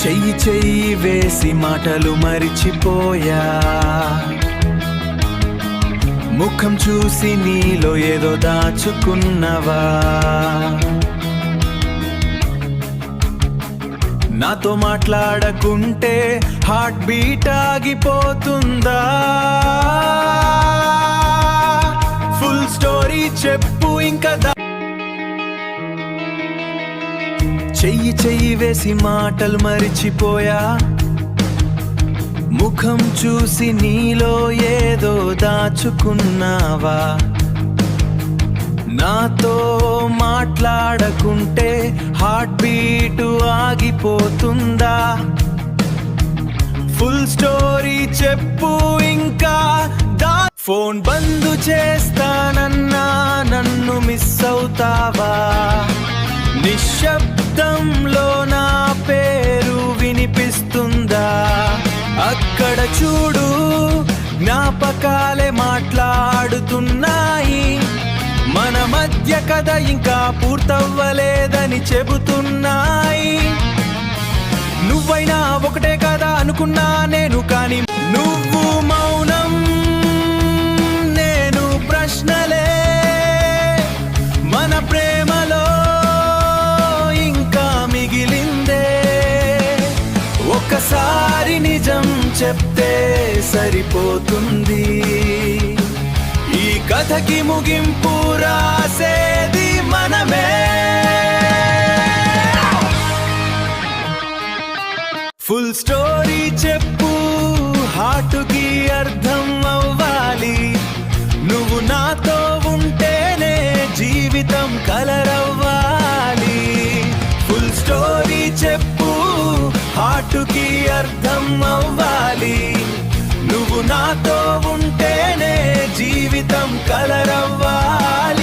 చెయ్యి చెయ్యి వేసి మాటలు మరిచిపోయా, ముఖం చూసి నీలో ఏదో దాచుకున్నవా. నాతో మాట్లాడకుంటే హార్ట్ బీట్ ఆగిపోతుందా? ఫుల్ స్టోరీ చెప్పు ఇంకా. చెయ్యి చెయ్యి వేసి మాటలు మరిచిపోయా, ముఖం చూసి నీలో ఏదో దాచుకున్నావా. నాతో మాట్లాడకుంటే హార్ట్ బీటు ఆగిపోతుందా? ఫుల్ స్టోరీ చెప్పు ఇంకా. ఫోన్ బంద్ చేస్తానన్నా నన్ను మిస్ అవుతావా? నిశ్శబ్దంలో నా పేరు వినిపిస్తుందా? అక్కడ చూడు, జ్ఞాపకాలే మాట్లాడుతున్నాయి. మన మధ్య కథ ఇంకా పూర్తవ్వలేదని చెబుతున్నాయి. నువ్వైనా ఒకటే కదా అనుకున్నా నేను, కానీ నువ్వు మౌనం, నేను ప్రశ్నలే. మన ప్రేమలో ఇంకా మిగిలిందే. ఒక్కసారి నిజం చెప్తే సరిపోతుంది. ఈ కథకి ముగింపు రాసేది మనమే. ఫుల్ స్టోరీ చెప్పు, హార్టుకి అర్థం అవ్వాలి. నువ్వు నాతో ఉంటేనే జీవితం కలరవ్వాలి. ఫుల్ స్టోరీ చెప్పు, హార్టుకి అర్థం అవ్వాలి. నువ్వు నాతో ఉంటేనే జీవితం కలరవ్వాలి.